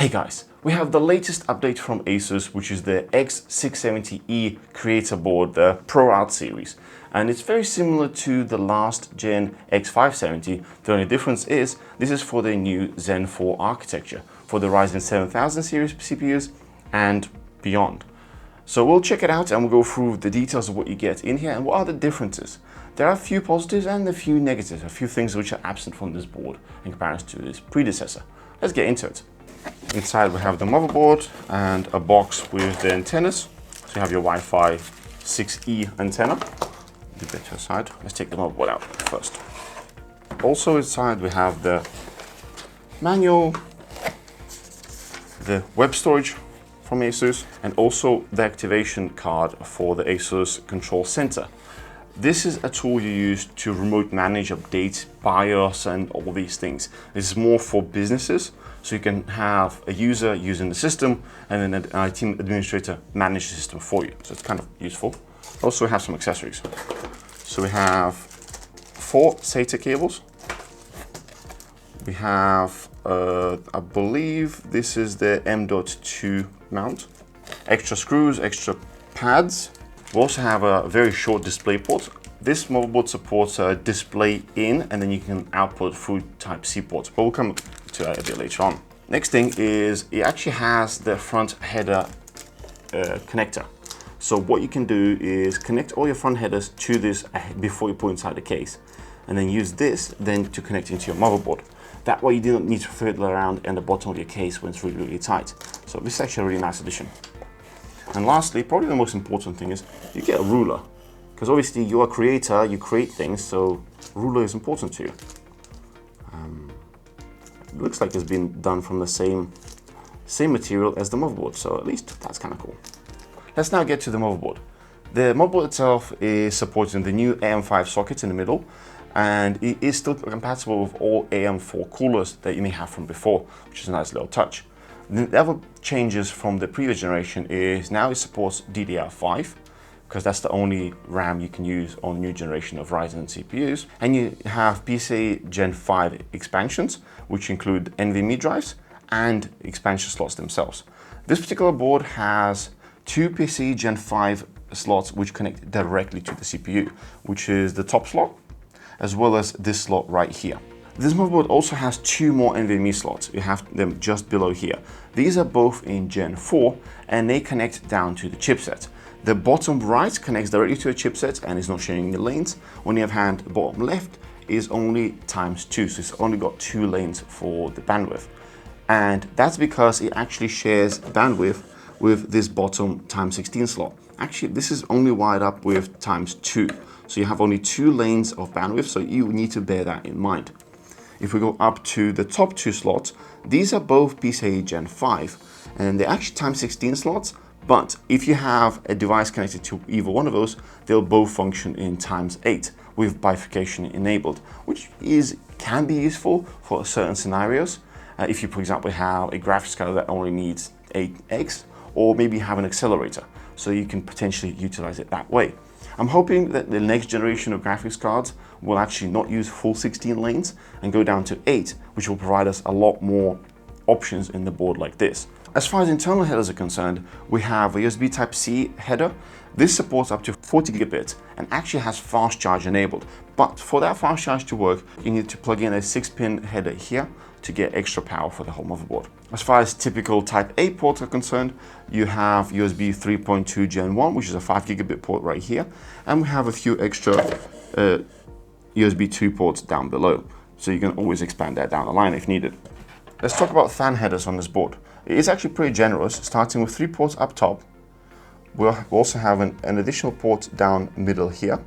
Hey guys, we have the latest update from ASUS, which is the X670E creator board, the ProArt series. And it's very similar to the last gen X570. The only difference is this is for the new Zen 4 architecture for the Ryzen 7000 series CPUs and beyond. So we'll check it out and we'll go through the details of what you get in here and what are the differences. There are a few positives and a few negatives, a few things which are absent from this board in comparison to its predecessor. Let's get into it. Inside we have the motherboard and a box with the antennas. So you have your Wi-Fi 6E antenna. Leave that to the side. Let's take the motherboard out first. Also inside we have the manual, the web storage from ASUS, and also the activation card for the ASUS Control Center. This is a tool you use to remote manage, update BIOS and all these things. This is more for businesses, so you can have a user using the system and then an IT administrator manage the system for you. So it's kind of useful. Also we have some accessories. So we have 4 SATA cables. We have, I believe this is the M.2 mount. Extra screws, extra pads. We also have a very short display port. This motherboard supports a display in and then you can output through Type-C ports, but we'll come to that a bit later on. Next thing is it actually has the front header connector. So what you can do is connect all your front headers to this before you put inside the case, and then use this then to connect into your motherboard. That way you don't need to fiddle around in the bottom of your case when it's really, really tight. So this is actually a really nice addition. And lastly, probably the most important thing is you get a ruler, because obviously you're a creator, you create things, so ruler is important to you. It looks like it's been done from the same material as the motherboard, so at least that's kind of cool. Let's now get to the motherboard. The motherboard itself is supporting the new AM5 sockets in the middle, and it is still compatible with all AM4 coolers that you may have from before, which is a nice little touch. The other changes from the previous generation is now it supports DDR5, because that's the only RAM you can use on new generation of Ryzen CPUs. And you have PCIe Gen 5 expansions, which include NVMe drives and expansion slots themselves. This particular board has 2 PCIe Gen 5 slots which connect directly to the CPU, which is the top slot, as well as this slot right here. This motherboard also has 2 more NVMe slots. You have them just below here. These are both in Gen 4 and they connect down to the chipset. The bottom right connects directly to a chipset and is not sharing the lanes. On the other hand, the bottom left is only ×2, so it's only got 2 lanes for the bandwidth. And that's because it actually shares bandwidth with this bottom ×16 slot. Actually, this is only wired up with ×2. So you have only 2 lanes of bandwidth, so you need to bear that in mind. If we go up to the top 2 slots, these are both PCIe Gen 5, and they're actually ×16 slots, but if you have a device connected to either one of those, they'll both function in ×8 with bifurcation enabled, which can be useful for certain scenarios. If you, for example, have a graphics card that only needs 8x, or maybe have an accelerator, so you can potentially utilize it that way. I'm hoping that the next generation of graphics cards will actually not use full 16 lanes and go down to 8, which will provide us a lot more options in the board like this. As far as internal headers are concerned, we have a USB Type-C header. This supports up to 40 gigabit and actually has fast charge enabled. But for that fast charge to work, you need to plug in a 6-pin header here to get extra power for the whole motherboard. As far as typical Type-A ports are concerned, you have USB 3.2 Gen 1, which is a 5 gigabit port right here. And we have a few extra USB 2 ports down below. So you can always expand that down the line if needed. Let's talk about fan headers on this board. It is actually pretty generous, starting with 3 ports up top. We'll also have an additional port down middle here,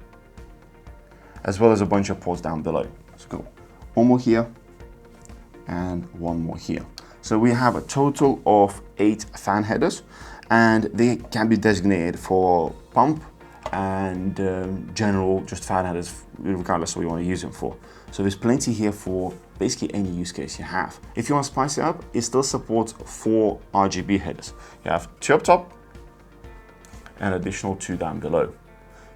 as well as a bunch of ports down below. So go 1 more here and 1 more here. So we have a total of 8 fan headers, and they can be designated for pump and general just fan headers, regardless of what you want to use them for. So there's plenty here for basically any use case you have. If you want to spice it up, it still supports 4 RGB headers. You have 2 up top and additional 2 down below.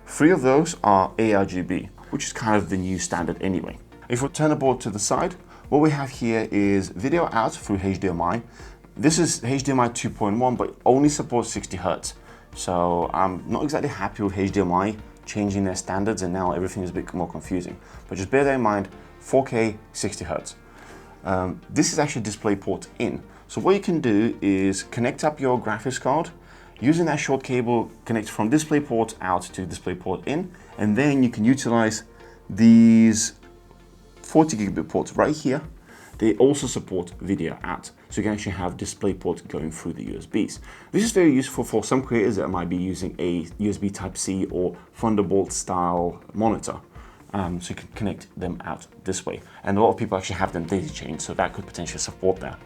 3 of those are ARGB, which is kind of the new standard anyway. If we turn the board to the side, what we have here is video out through HDMI, This is HDMI 2.1, but only supports 60 Hz. So I'm not exactly happy with HDMI changing their standards, and now everything is a bit more confusing. But just bear that in mind, 4K, 60 Hz. This is actually DisplayPort in. So what you can do is connect up your graphics card, using that short cable, connect from DisplayPort out to DisplayPort in, and then you can utilize these 40 gigabit ports right here. They also support video out, so you can actually have DisplayPort going through the USBs. This is very useful for some creators that might be using a USB Type-C or Thunderbolt style monitor. So you can connect them out this way. And a lot of people actually have them daisy chained, so that could potentially support that.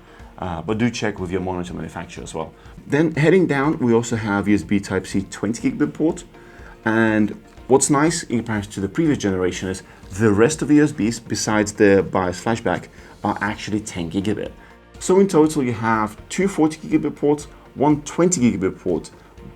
But do check with your monitor manufacturer as well. Then heading down, we also have USB Type-C 20 gigabit port. And what's nice in comparison to the previous generation is the rest of the USBs, besides the BIOS flashback, are actually 10 gigabit. So in total, you have two 40 gigabit ports, one 20 gigabit port.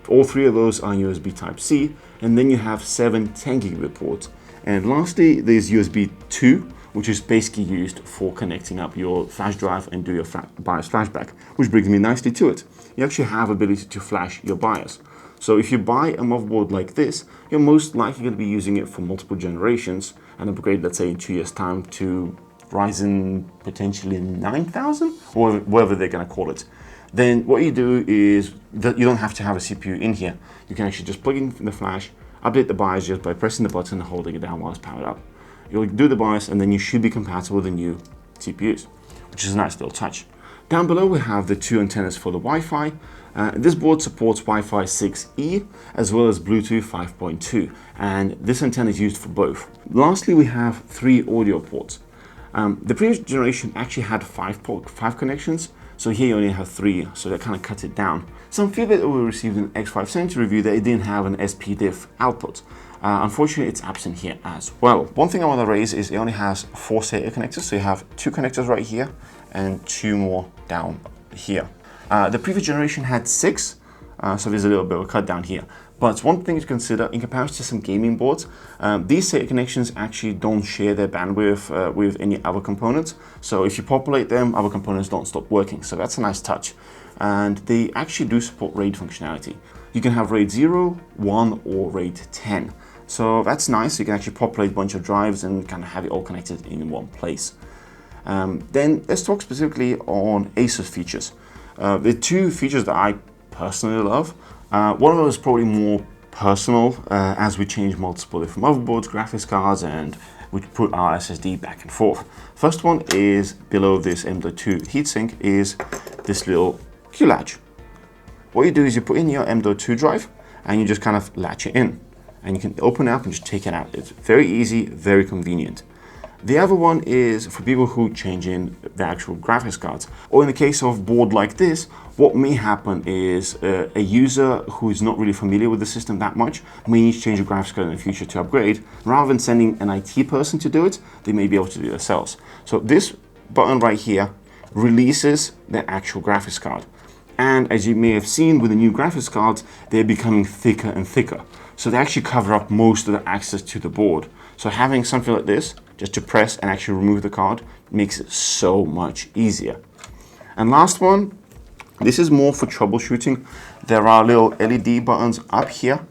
All three of those are USB Type-C, and then you have 7 10 gigabit ports. And lastly, there's USB 2, which is basically used for connecting up your flash drive and do your BIOS flashback, which brings me nicely to it. You actually have ability to flash your BIOS. So if you buy a motherboard like this, you're most likely going to be using it for multiple generations and upgrade, let's say in 2 years' time, to Ryzen potentially 9000 or whatever they're going to call it. Then what you do is that you don't have to have a CPU in here. You can actually just plug in the flash, update the BIOS just by pressing the button and holding it down while it's powered up. You'll do the BIOS, and then you should be compatible with the new CPUs, which is a nice little touch. Down below we have the two antennas for the Wi-Fi. This board supports Wi-Fi 6E as well as Bluetooth 5.2, and this antenna is used for both. Lastly, we have 3 audio ports. The previous generation actually had 5 connections, so here you only have 3, so that kind of cut it down. Some feedback that we received in the X570 review that it didn't have an SPDIF output. Unfortunately, it's absent here as well. One thing I want to raise is it only has 4 SATA connectors, so you have 2 connectors right here and 2 more down here. The previous generation had 6, so there's a little bit of a cut down here. But one thing to consider in comparison to some gaming boards, these SATA connections actually don't share their bandwidth with any other components. So if you populate them, other components don't stop working. So that's a nice touch. And they actually do support RAID functionality. You can have RAID 0, 1, or RAID 10. So that's nice. You can actually populate a bunch of drives and kind of have it all connected in one place. Then let's talk specifically on ASUS features. The 2 features that I personally love. One of them is probably more personal as we change multiple different motherboards, graphics cards, and we put our SSD back and forth. First one is below this M.2 heatsink is this little Q latch. What you do is you put in your M.2 drive and you just kind of latch it in, and you can open it up and just take it out. It's very easy, very convenient. The other one is for people who change in the actual graphics cards, or in the case of a board like this, what may happen is a user who is not really familiar with the system that much may need to change a graphics card in the future to upgrade. Rather than sending an IT person to do it, they may be able to do it themselves. So this button right here releases the actual graphics card. And as you may have seen with the new graphics cards, they're becoming thicker and thicker. So they actually cover up most of the access to the board. So having something like this, just to press and actually remove the card, makes it so much easier. And last one, this is more for troubleshooting. There are little LED buttons up here.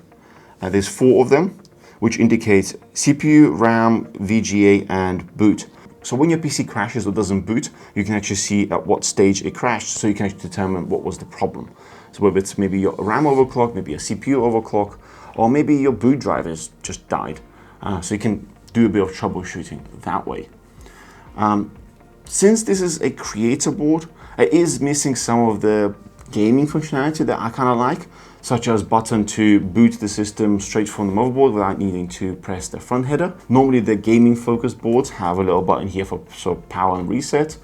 There's 4 of them, which indicates CPU, RAM, VGA, and boot. So when your PC crashes or doesn't boot, you can actually see at what stage it crashed, so you can actually determine what was the problem. So whether it's maybe your RAM overclock, maybe a CPU overclock, or maybe your boot drive has just died. So you can do a bit of troubleshooting that way. Since this is a creator board, it is missing some of the gaming functionality that I kind of like, such as button to boot the system straight from the motherboard without needing to press the front header. Normally the gaming focused boards have a little button here for power and reset.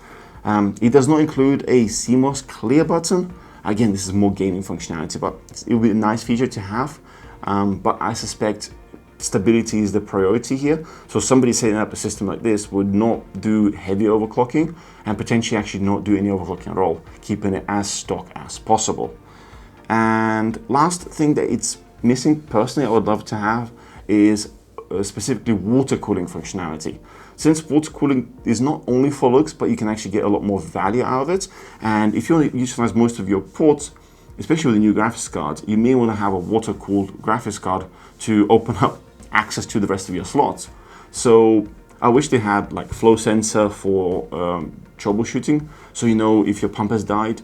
It does not include a CMOS clear button. Again, this is more gaming functionality, but it would be a nice feature to have. But I suspect stability is the priority here. So somebody setting up a system like this would not do heavy overclocking and potentially actually not do any overclocking at all, keeping it as stock as possible. And last thing that it's missing, personally, I would love to have is specifically water cooling functionality. since sports cooling is not only for looks, but you can actually get a lot more value out of it. And if you want to utilize most of your ports, especially with the new graphics cards, you may want to have a water-cooled graphics card to open up access to the rest of your slots. So I wish they had like flow sensor for troubleshooting, so you know if your pump has died,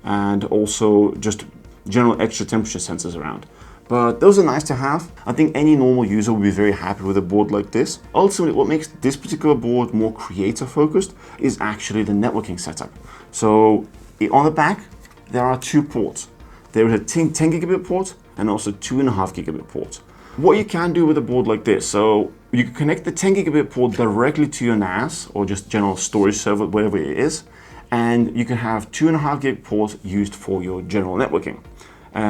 and also just general extra temperature sensors around. But those are nice to have. I think any normal user will be very happy with a board like this. Ultimately, what makes this particular board more creator focused is actually the networking setup. So on the back, there are 2 ports. There is a 10 gigabit port and also 2.5 gigabit port. What you can do with a board like this, so you can connect the 10 gigabit port directly to your NAS or just general storage server, whatever it is, and you can have 2.5 gig ports used for your general networking.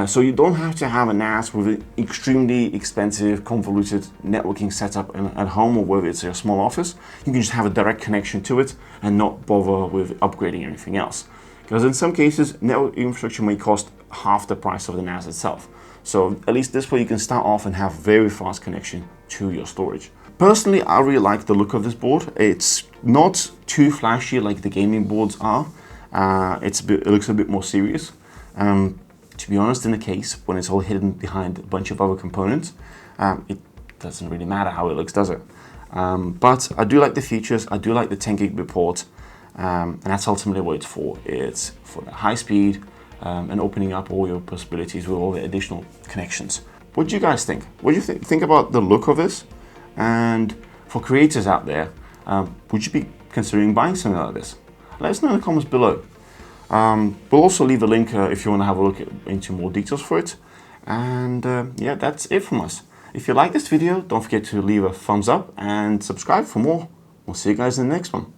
So you don't have to have a NAS with an extremely expensive, convoluted networking setup at home, or whether it's a small office. You can just have a direct connection to it and not bother with upgrading anything else. Because in some cases, network infrastructure may cost half the price of the NAS itself. So at least this way you can start off and have very fast connection to your storage. Personally, I really like the look of this board. It's not too flashy like the gaming boards are. It looks a bit more serious. To be honest, in the case, when it's all hidden behind a bunch of other components, it doesn't really matter how it looks, does it? But I do like the features, I do like the 10 gigabit port, and that's ultimately what it's for. It's for the high speed and opening up all your possibilities with all the additional connections. What do you guys think? What do you think about the look of this? And for creators out there, would you be considering buying something like this? Let us know in the comments below. We'll also leave a link if you want to have a look into more details for it. And yeah, that's it from us. If you like this video, don't forget to leave a thumbs up and subscribe for more. We'll see you guys in the next one.